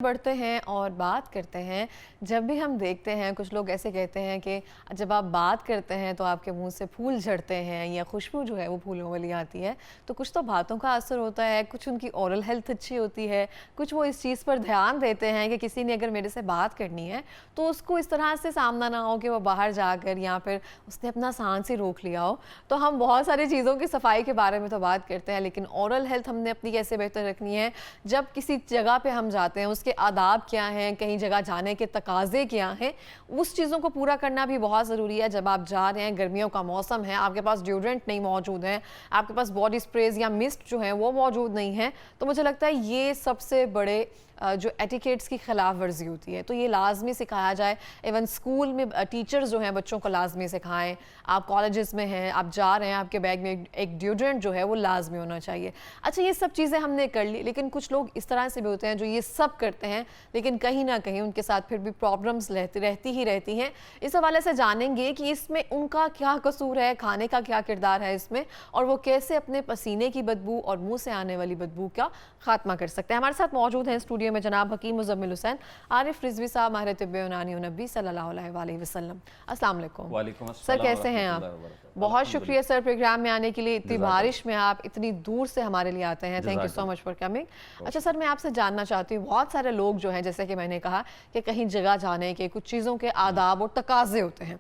बढ़ते हैं और बात करते हैं। जब भी हम देखते हैं कुछ लोग ऐसे कहते हैं कि जब आप बात करते हैं तो आपके मुंह से फूल झड़ते हैं या खुशबू जो है वो फूलों वाली आती है। तो कुछ तो बातों का असर होता है, कुछ उनकी ओरल हेल्थ अच्छी होती है, कुछ वो इस चीज़ पर ध्यान देते हैं कि किसी ने अगर मेरे से बात करनी है तो उसको इस तरह से सामना ना हो कि वो बाहर जाकर या फिर उसने अपना सांस ही रोक लिया हो। तो हम बहुत सारी चीज़ों की सफाई के बारे में तो बात करते हैं, लेकिन ओरल हेल्थ हमने अपनी कैसे बेहतर रखनी है। जब किसी जगह पे हम जाते हैं उसके आदाब क्या हैं, कहीं जगह जाने के तकाजे क्या हैं, उस चीज़ों को पूरा करना भी बहुत ज़रूरी है। जब आप जा रहे हैं, गर्मियों का मौसम है, आपके पास डिओड्रेंट नहीं मौजूद है, आपके पास बॉडी स्प्रेज या मिस्ट जो है वो मौजूद नहीं है, तो मुझे लगता है ये सबसे बड़े जो एटिकेट्स की खिलाफ वर्जी होती है। तो ये लाजमी सिखाया जाए। इवन स्कूल में टीचर्स जो हैं बच्चों को लाजमी सिखाएं। आप कॉलेजेस में हैं, आप जा रहे हैं, आपके बैग में एक डिओड्रेंट जो है वो लाजमी होना चाहिए। अच्छा, ये सब चीज़ें हमने कर ली, लेकिन कुछ लोग इस तरह से भी होते हैं जो ये सब करते हैं लेकिन कहीं ना कहीं उनके साथ फिर भी प्रॉब्लम्स रहती ही हैं। इस हवाले से जानेंगे कि इसमें उनका क्या कसूर है, खाने का क्या किरदार है इसमें, और वो कैसे अपने पसीने की बदबू और मुँह से आने वाली बदबू का खात्मा कर सकते हैं। हमारे साथ मौजूद हैं स्टूडियो में जनाब हकीम मुज़म्मिल हुसैन, आरिफ रिजवी साहब, माहिर तिब्बे यूनानी नबी सल्लल्लाहु अलैहि वसल्लम। अस्सलाम वालेकुम। वालेकुम सर, कैसे हैं आप? बहुत शुक्रिया सर प्रोग्राम में आने के लिए। इतनी बारिश में आप इतनी दूर से हमारे लिए आते हैं, thank you so much for coming. अच्छा सर, मैं आपसे जानना चाहती हूँ, बहुत सारे लोग जो हैं, जैसे कि मैंने कहा कि कहीं जगह जाने के कुछ चीज़ों के आदाब और तकाजे होते हैं,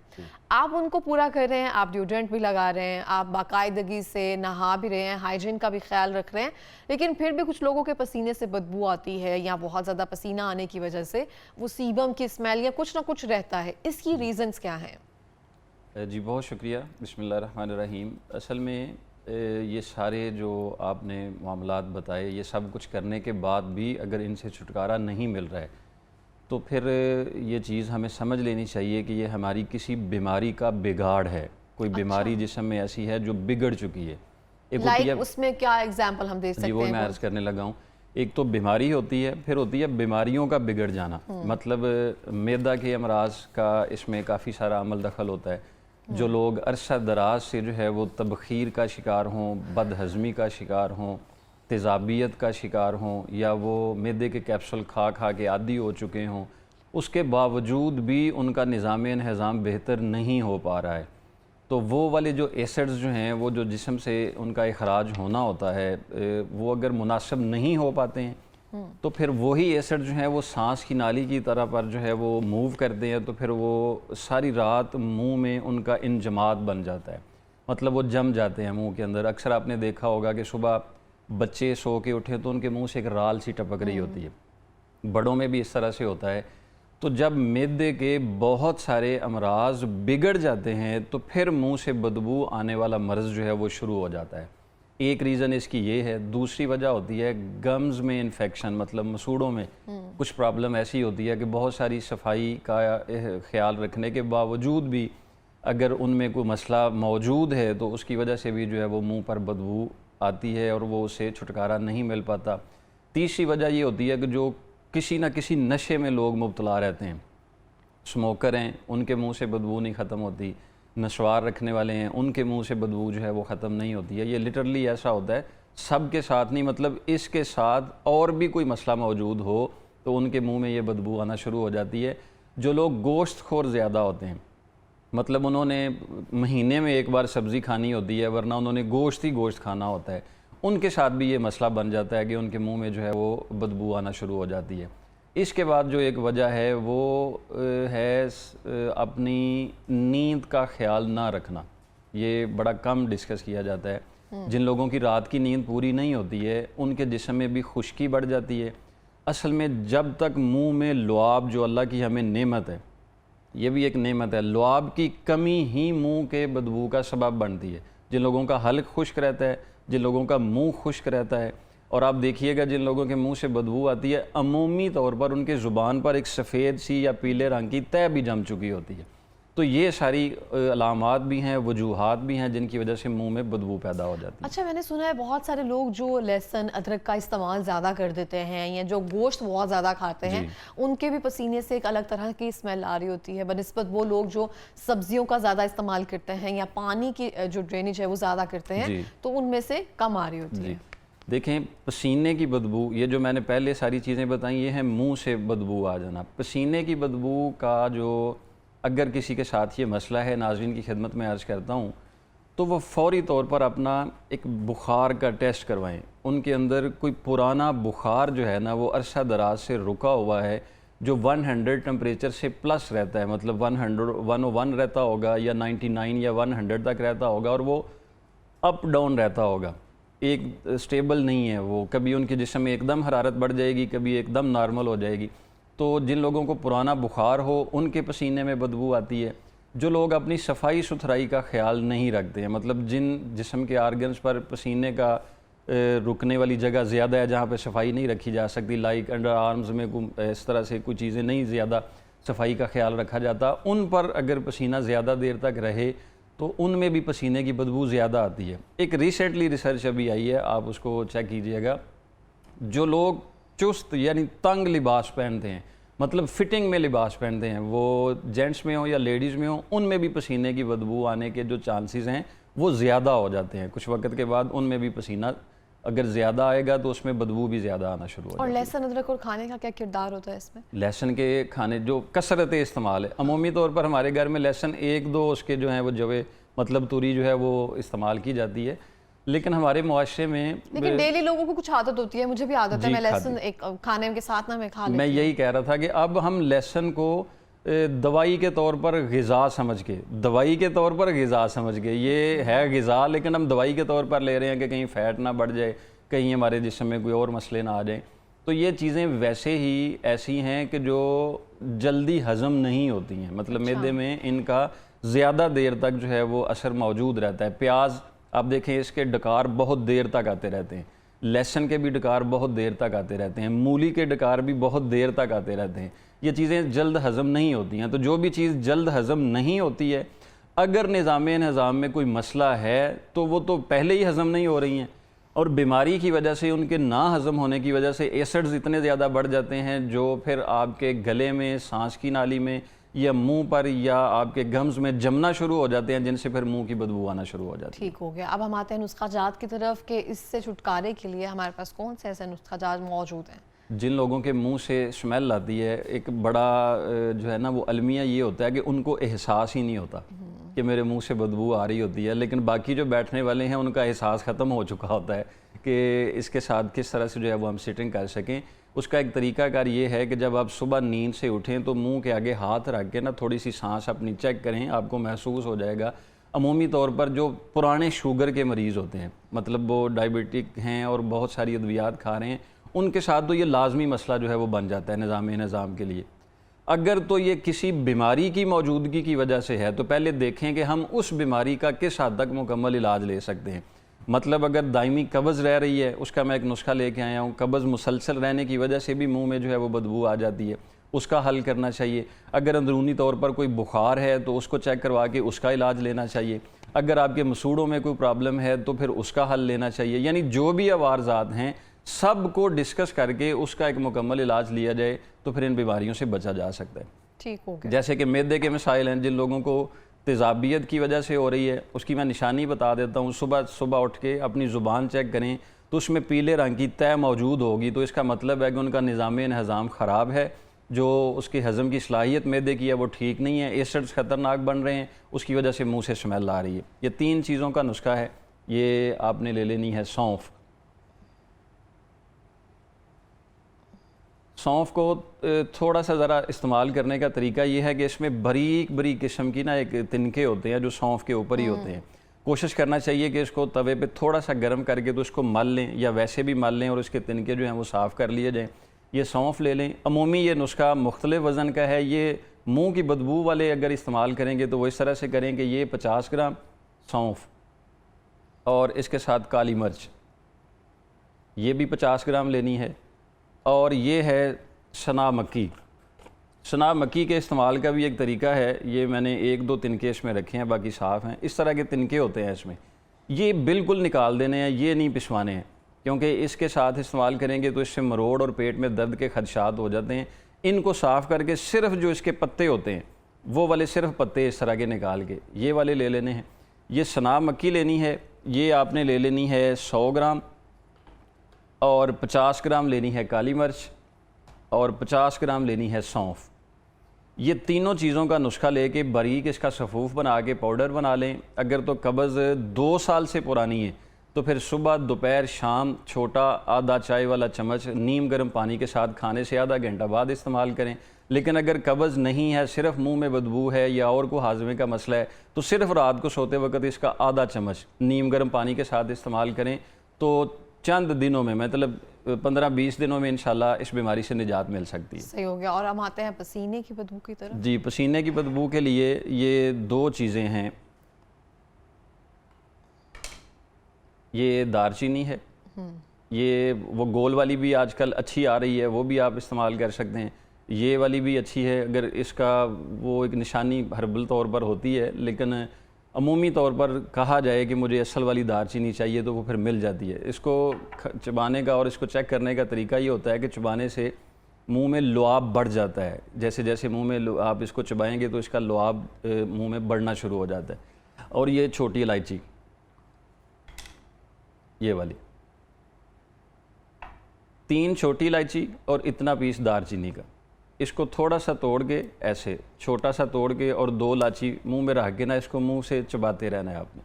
आप उनको पूरा कर रहे हैं, आप डिओड्रेंट भी लगा रहे हैं, आप बाकायदगी से नहा भी रहे हैं, हाइजीन का भी ख्याल रख रहे हैं, लेकिन फिर भी कुछ लोगों के पसीने से बदबू आती है या बहुत ज़्यादा पसीना आने की वजह से वो सीबम की स्मेल या कुछ ना कुछ रहता है। इसकी रीजंस क्या हैं? जी बहुत शुक्रिया। बिस्मिल्लाहिर्रहमानिर्रहीम। असल में ये सारे जो आपने मामलात बताए, ये सब कुछ करने के बाद भी अगर इनसे छुटकारा नहीं मिल रहा है तो फिर ये चीज़ हमें समझ लेनी चाहिए कि ये हमारी किसी बीमारी का बिगाड़ है। कोई बीमारी जिस्म में ऐसी है जो बिगड़ चुकी है। एक उसमें क्या एग्जाम्पल हम दे सकते हैं? जी वो मैं अर्ज़ करने लगा हूँ। एक तो बीमारी होती है, फिर होती है बीमारियों का बिगड़ जाना। मतलब मैदा के अमराज का इसमें काफ़ी सारा अमल दखल होता है। जो लोग अरसा दराज से जो है वो तबखीर का शिकार हों, बदहज़मी का शिकार हों, तेज़ाबियत का शिकार हों, या वो मैदे के कैप्सूल खा खा के आदी हो चुके हों, उसके बावजूद भी उनका निज़ाम इंतज़ाम बेहतर नहीं हो पा रहा है, तो वो वाले जो एसिड्स जो हैं वो जो जिस्म से उनका इखराज होना होता है, वो अगर मुनासिब नहीं हो पाते हैं तो फिर वही एसिड जो है वो सांस की नाली की तरह पर जो है वो मूव करते हैं, तो फिर वो सारी रात मुंह में उनका इंजमात बन जाता है। मतलब वो जम जाते हैं मुंह के अंदर। अक्सर आपने देखा होगा कि सुबह बच्चे सो के उठे तो उनके मुंह से एक राल सी टपक रही होती है। बड़ों में भी इस तरह से होता है। तो जब मैदे के बहुत सारे अमराज बिगड़ जाते हैं तो फिर मुंह से बदबू आने वाला मर्ज़ जो है वो शुरू हो जाता है। एक रीज़न इसकी ये है। दूसरी वजह होती है गम्स में इन्फेक्शन, मतलब मसूड़ों में कुछ प्रॉब्लम ऐसी होती है कि बहुत सारी सफाई का ख्याल रखने के बावजूद भी अगर उनमें कोई मसला मौजूद है तो उसकी वजह से भी जो है वो मुंह पर बदबू आती है और वो उससे छुटकारा नहीं मिल पाता। तीसरी वजह ये होती है कि जो किसी न किसी नशे में लोग मुब्तला रहते हैं, स्मोकर हैं, उनके मुंह से बदबू नहीं ख़त्म होती, नशवार रखने वाले हैं, उनके मुंह से बदबू जो है वो ख़त्म नहीं होती है। ये लिटरली ऐसा होता है, सब के साथ नहीं, मतलब इसके साथ और भी कोई मसला मौजूद हो तो उनके मुंह में ये बदबू आना शुरू हो जाती है। जो लोग गोश्त खोर ज़्यादा होते हैं, मतलब उन्होंने महीने में एक बार सब्ज़ी खानी होती है, वरना उन्होंने गोश्त ही गोश्त खाना होता है, उनके साथ भी ये मसला बन जाता है कि उनके मुँह में जो है वो बदबू आना शुरू हो जाती है। इसके बाद जो एक वजह है वो है अपनी नींद का ख्याल ना रखना। ये बड़ा कम डिस्कस किया जाता है। जिन लोगों की रात की नींद पूरी नहीं होती है उनके जिस्म में भी खुश्की बढ़ जाती है। असल में जब तक मुंह में लुआब, जो अल्लाह की हमें नेमत है, ये भी एक नेमत है, लुआब की कमी ही मुंह के बदबू का सबब बनती है। जिन लोगों का हल्क खुश्क रहता है, जिन लोगों का मुंह खुश्क रहता है, और आप देखिएगा जिन लोगों के मुंह से बदबू आती है, अमूमी तौर पर उनके ज़ुबान पर एक सफ़ेद सी या पीले रंग की तह भी जम चुकी होती है। तो ये सारी अलामात भी हैं, वजूहात भी हैं जिनकी वजह से मुंह में बदबू पैदा हो जाती है। अच्छा, मैंने सुना है बहुत सारे लोग जो लहसुन अदरक का इस्तेमाल ज़्यादा कर देते हैं या जो गोश्त बहुत ज़्यादा खाते हैं, उनके भी पसीने से एक अलग तरह की स्मेल आ रही होती है, बनिस्बत वो लोग जो सब्जियों का ज़्यादा इस्तेमाल करते हैं या पानी की जो ड्रेनेज है वो ज़्यादा करते हैं तो उनमें से कम आ रही होती है। देखें, पसीने की बदबू, ये जो मैंने पहले सारी चीज़ें बताई, ये है मुंह से बदबू आ जाना। पसीने की बदबू का जो अगर किसी के साथ ये मसला है, नाज़रीन की खिदमत में अर्ज़ करता हूँ, तो वो फ़ौरी तौर पर अपना एक बुखार का टेस्ट करवाएं। उनके अंदर कोई पुराना बुखार जो है ना, वो अरसा दराज से रुका हुआ है, जो 100 टेम्परेचर से प्लस रहता है, मतलब 101 रहता होगा या 99 या 100 तक रहता होगा, और वो अप डाउन रहता होगा, एक स्टेबल नहीं है वो। कभी उनके जिस्म में एकदम हरारत बढ़ जाएगी, कभी एकदम नॉर्मल हो जाएगी। तो जिन लोगों को पुराना बुखार हो, उनके पसीने में बदबू आती है। जो लोग अपनी सफाई सुथराई का ख्याल नहीं रखते हैं, मतलब जिन जिस्म के आर्गन्स पर पसीने का रुकने वाली जगह ज़्यादा है, जहाँ पे सफाई नहीं रखी जा सकती, लाइक अंडर आर्म्स में इस तरह से कुछ चीज़ें नहीं ज़्यादा सफाई का ख्याल रखा जाता, उन पर अगर पसीना ज़्यादा देर तक रहे तो उनमें भी पसीने की बदबू ज़्यादा आती है। एक रिसेंटली रिसर्च अभी आई है, आप उसको चेक कीजिएगा। जो लोग चुस्त यानी तंग लिबास पहनते हैं, मतलब फिटिंग में लिबास पहनते हैं, वो जेंट्स में हो या लेडीज़ में हो, उनमें भी पसीने की बदबू आने के जो चांसेस हैं वो ज़्यादा हो जाते हैं। कुछ वक्त के बाद उनमें भी पसीना अगर ज़्यादा आएगा तो उसमें बदबू भी ज़्यादा आना शुरू हो और जाती है। लहसुन अदरक और खाने का क्या किरदार होता है इसमें? लहसुन के खाने जो कसरत इस्तेमाल है, अमूमी तौर पर हमारे घर में लहसुन एक दो उसके जो हैं वो जवे मतलब तुरी जो है वो इस्तेमाल की जाती है, लेकिन हमारे मुआशरे में लेकिन डेली लोगों को कुछ आदत होती है, मुझे भी आदत है, मैं लहसुन एक खाने के साथ ना मैं खा लेती मैं यही कह रहा था कि अब हम लहसुन को दवाई के तौर पर ग़िज़ा समझ के, दवाई के तौर पर ग़िज़ा समझ के, ये है ग़िज़ा लेकिन हम दवाई के तौर पर ले रहे हैं कि कहीं फ़ैट ना बढ़ जाए, कहीं हमारे जिस्म में कोई और मसले ना आ जाए। तो ये चीज़ें वैसे ही ऐसी हैं कि जो जल्दी हज़म नहीं होती हैं, मतलब मैदे में इनका ज़्यादा देर तक जो है वो असर मौजूद रहता है। प्याज आप देखें, इसके डकार बहुत देर तक आते रहते हैं, लहसुन के भी डकार बहुत देर तक आते रहते हैं, मूली के डकार भी बहुत देर तक आते रहते हैं। ये चीज़ें जल्द हज़म नहीं होती हैं। तो जो भी चीज़ जल्द हज़म नहीं होती है, अगर निज़ाम में कोई मसला है तो वो तो पहले ही हज़म नहीं हो रही हैं, और बीमारी की वजह से, उनके ना हज़म होने की वजह से एसिड्स इतने ज़्यादा बढ़ जाते हैं जो फिर आपके गले में, सांस की नाली में या मुंह पर या आपके गम्स में जमना शुरू हो जाते हैं, जिनसे फिर मुंह की बदबू आना शुरू हो जाती है। ठीक हो गया। अब हम आते हैं नुस्खा जात की तरफ कि इससे छुटकारे के लिए हमारे पास कौन से ऐसे नुस्खा जात मौजूद हैं? जिन लोगों के मुंह से स्मेल आती है, एक बड़ा जो है ना वो अलमिया ये होता है कि उनको एहसास ही नहीं होता कि मेरे मुंह से बदबू आ रही होती है, लेकिन बाकी जो बैठने वाले हैं उनका एहसास ख़त्म हो चुका होता है कि इसके साथ किस तरह से जो है वो हम सिटिंग कर सकें। उसका एक तरीकाकार ये है कि जब आप सुबह नींद से उठें तो मुंह के आगे हाथ रख के ना थोड़ी सी सांस अपनी चेक करें, आपको महसूस हो जाएगा। अमूमी तौर पर जो पुराने शुगर के मरीज़ होते हैं, मतलब वो डायबिटिक हैं और बहुत सारी अद्वियात खा रहे हैं, उनके साथ तो ये लाजमी मसला जो है वो बन जाता है निज़ाम के लिए। अगर तो ये किसी बीमारी की मौजूदगी की वजह से है तो पहले देखें कि हम उस बीमारी का किस हद तक मुकम्मल इलाज ले सकते हैं। मतलब अगर दायमी कब्ज़ रह रही है, उसका मैं एक नुस्खा लेके आया हूँ। कब्ज़ मुसलसल रहने की वजह से भी मुंह में जो है वो बदबू आ जाती है, उसका हल करना चाहिए। अगर अंदरूनी तौर पर कोई बुखार है तो उसको चेक करवा के उसका इलाज लेना चाहिए। अगर आपके मसूड़ों में कोई प्रॉब्लम है तो फिर उसका हल लेना चाहिए। यानी जो भी अवारज़ात हैं सब को डिस्कस करके उसका एक मुकम्मल इलाज लिया जाए तो फिर इन बीमारियों से बचा जा सकता है। ठीक हो गया। जैसे कि मैदे के मसाइल हैं, जिन लोगों को तेज़ाबियत की वजह से हो रही है, उसकी मैं निशानी बता देता हूँ। सुबह उठ के अपनी ज़ुबान चेक करें तो उसमें पीले रंग की तय मौजूद होगी, तो इसका मतलब है कि उनका निज़ाम ख़राब है, जो उसकी हज़म की सलाहियत मैदे की है वो ठीक नहीं है, एसिड्स ख़तरनाक बन रहे हैं, उसकी वजह से मुँह से स्मेल आ रही है। ये 3 चीज़ों का नुस्खा है। ये आपने ले लेनी है सौंफ। सौंफ को थोड़ा सा ज़रा इस्तेमाल करने का तरीका ये है कि इसमें बारीक बारीक किस्म की ना एक तिनके होते हैं जो सौंफ के ऊपर ही होते हैं। कोशिश करना चाहिए कि इसको तवे पे थोड़ा सा गर्म करके तो उसको मल लें या वैसे भी मल लें और उसके तिनके जो हैं वो साफ़ कर लिए जाएँ। ये सौंफ ले लें। अमूमी ये नुस्खा मुख्तलिफ वज़न का है। ये मुँह की बदबू वाले अगर इस्तेमाल करेंगे तो वो इस तरह से करें कि ये 50 ग्राम सौंफ और इसके साथ काली मिर्च ये भी 50 ग्राम लेनी है, और ये है सना मक्की। सना मक्की के इस्तेमाल का भी एक तरीका है। ये मैंने 1-2 तिनके इसमें रखे हैं, बाकी साफ़ हैं। इस तरह के तिनके होते हैं इसमें, ये बिल्कुल निकाल देने हैं, ये नहीं पिसवाने हैं, क्योंकि इसके साथ इस्तेमाल करेंगे तो इससे मरोड़ और पेट में दर्द के खदशात हो जाते हैं। इनको साफ़ करके सिर्फ जो इसके पत्ते होते हैं वो वाले सिर्फ पत्ते इस तरह के निकाल के ये वाले ले लेने हैं। ये सना मक्की लेनी है, ये आपने ले लेनी है 100 ग्राम। और 50 ग्राम लेनी है काली मिर्च और 50 ग्राम लेनी है सौंफ। ये तीनों चीज़ों का नुस्खा लेके बारीक इसका सफ़ूफ बना के पाउडर बना लें। अगर तो कब्ज़ 2 साल से पुरानी है तो फिर सुबह दोपहर शाम छोटा आधा चाय वाला चम्मच नीम गर्म पानी के साथ खाने से आधा घंटा बाद इस्तेमाल करें। लेकिन अगर कब्ज़ नहीं है, सिर्फ मुंह में बदबू है या और कोई हाजमे का मसला है, तो सिर्फ रात को सोते वक्त इसका आधा चम्मच नीम गर्म पानी के साथ इस्तेमाल करें तो चंद दिनों में, मतलब 15-20 दिनों में इंशाल्लाह इस बीमारी से निजात मिल सकती है। सही हो गया। और हम आते हैं पसीने की बदबू की तरफ। जी, पसीने की बदबू के लिए ये 2 चीज़ें हैं। ये दारचीनी है, ये वो गोल वाली भी आजकल अच्छी आ रही है, वो भी आप इस्तेमाल कर सकते हैं। ये वाली भी अच्छी है। अगर इसका वो एक निशानी हर्बल तौर पर होती है, लेकिन अमूमी तौर पर कहा जाए कि मुझे असल वाली दारचीनी चाहिए तो वो फिर मिल जाती है। इसको चबाने का और इसको चेक करने का तरीका ये होता है कि चबाने से मुंह में लुआब बढ़ जाता है। जैसे जैसे मुंह में आप इसको चबाएंगे तो इसका लुआब मुंह में बढ़ना शुरू हो जाता है। और ये छोटी इलायची, ये वाली 3 छोटी इलायची और इतना पीस दारचीनी का, इसको थोड़ा सा तोड़ के ऐसे छोटा सा तोड़ के और 2 इलायची मुंह में रख के ना इसको मुंह से चबाते रहना है आपने।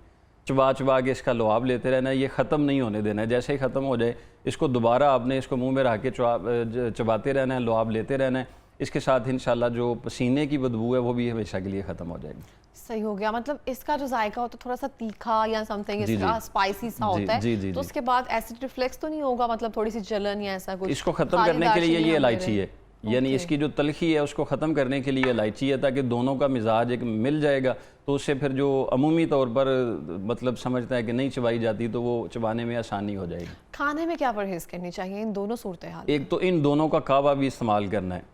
चबा चबा के इसका लुआब लेते रहना है, ये ख़त्म नहीं होने देना है। जैसे ही ख़त्म हो जाए इसको दोबारा आपने इसको मुंह में रख के चबाते रहना है, लुआब लेते रहना है। इसके साथ इंशाल्लाह जो पसीने की बदबू है वो भी हमेशा के लिए ख़त्म हो जाएगी। सही हो गया। मतलब इसका जो जायका होता है थोड़ा सा तीखा या समथिंग, जी, इसका जी। स्पाइसी सा होता है, जी, जी, तो जी। उसके बाद एसिड रिफ्लेक्स तो नहीं होगा, मतलब थोड़ी सी जलन या ऐसा कुछ? इसको ख़त्म खाली करने के लिए दालचीनी ये हम ले इलायची रहे है, हैं। यानी ओके। इसकी जो तलखी है उसको ख़त्म करने के लिए इलायची है, ताकि दोनों का मिजाज एक मिल जाएगा। तो उससे फिर जो अमूमी तौर पर मतलब समझता है कि नहीं चबाई जाती तो वो चबाने में आसानी हो जाएगी। खाने में क्या परहेज करनी चाहिए इन दोनों सूरत हाल? एक तो इन दोनों का कावा भी इस्तेमाल करना है।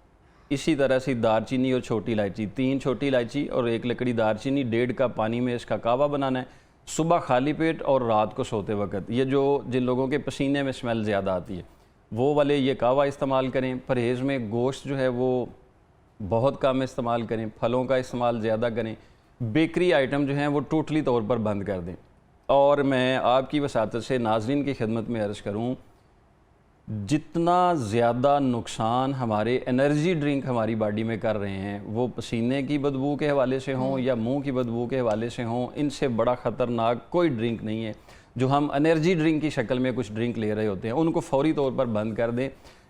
इसी तरह से दारचीनी और छोटी इलायची, 3 छोटी इलायची और 1 लकड़ी दारचीनी, 1.5 कप पानी में इसका कावा बनाना है सुबह खाली पेट और रात को सोते वक्त। ये जो जिन लोगों के पसीने में स्मेल ज़्यादा आती है वो वाले ये कावा इस्तेमाल करें। परहेज़ में गोश्त जो है वो बहुत कम इस्तेमाल करें, फलों का इस्तेमाल ज़्यादा करें, बेकरी आइटम जो हैं वो टोटली तौर पर बंद कर दें। और मैं आपकी वसातत से नाज़रीन की खिदमत में अर्ज़ करूँ, जितना ज़्यादा नुकसान हमारे एनर्जी ड्रिंक हमारी बॉडी में कर रहे हैं, वो पसीने की बदबू के हवाले से हों या मुंह की बदबू के हवाले से हों, इनसे बड़ा ख़तरनाक कोई ड्रिंक नहीं है। जो हम एनर्जी ड्रिंक की शक्ल में कुछ ड्रिंक ले रहे होते हैं उनको फौरी तौर पर बंद कर दें।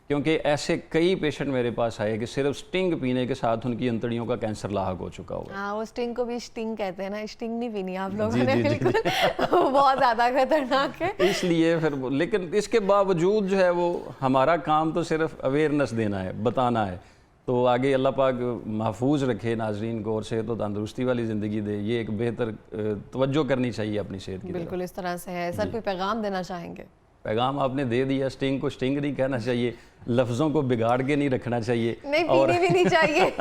क्योंकि ऐसे कई पेशेंट मेरे पास आए कि सिर्फ स्टिंग पीने के साथ उनकी अंतड़ियों का कैंसर लाहक हो चुका हुआ है। हाँ, वो स्टिंग को भी स्टिंग कहते हैं ना, स्टिंग नहीं पीनी आप लोगों जी, ने, जी, जी, बिल्कुल। वो बहुत ज़्यादा खतरनाक है। इसलिए फिर लेकिन इसके बावजूद जो है वो हमारा काम तो सिर्फ अवेयरनेस देना है, बताना है। तो आगे अल्लाह पाक महफूज रखे नाजरीन को और सेहत और तंदुरुस्ती वाली ज़िंदगी दे। ये एक बेहतर तवज्जो करनी चाहिए अपनी सेहत की तरफ। बिल्कुल इस तरह से है। सर, कोई पैगाम देना चाहेंगे? पैगाम आपने दे दिया। स्टिंग को स्टिंग नहीं कहना चाहिए, लफ्ज़ों को बिगाड़ के नहीं रखना चाहिए, नहीं, और पीनी भी नहीं चाहिए।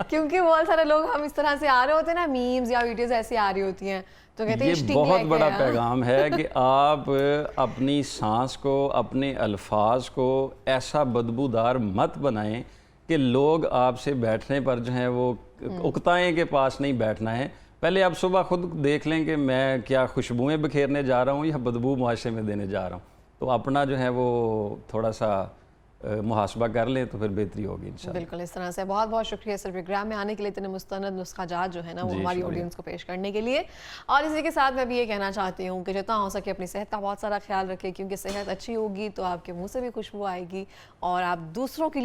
क्योंकि बहुत सारे लोग हम इस तरह से आ रहे होते हैं ना, मीम्स या वीडियोस ऐसी आ रही होती हैं तो कहते हैं ये स्टिंग बहुत लेके बड़ा आया। पैगाम है कि आप अपनी सांस को, अपने अल्फाज को ऐसा बदबूदार मत बनाएं कि लोग आपसे बैठने पर जो है वो उकताएं के पास नहीं बैठना है। पहले आप सुबह खुद देख लें कि मैं क्या खुशबुएं बिखेरने जा रहा हूँ या बदबू मुआशरे में देने जा रहा हूँ। तो अपना जो है वो थोड़ा सा मुहासबा कर लें तो फिर बेहतरी होगी इंशाल्लाह। बिल्कुल इस तरह से। बहुत बहुत शुक्रिया सर प्रोग्राम में आने के लिए, इतने मुस्तनद नुस्खाजात जो है ना वो जी, हमारी शुक्रिया। ऑडियंस को पेश करने के लिए। और इसी के साथ मैं भी ये कहना चाहती हूँ कि जितना हो सके अपनी सेहत का बहुत सारा ख्याल रखें, क्योंकि सेहत अच्छी होगी तो आपके मुँह से भी खुशबू आएगी और आप दूसरों के लिए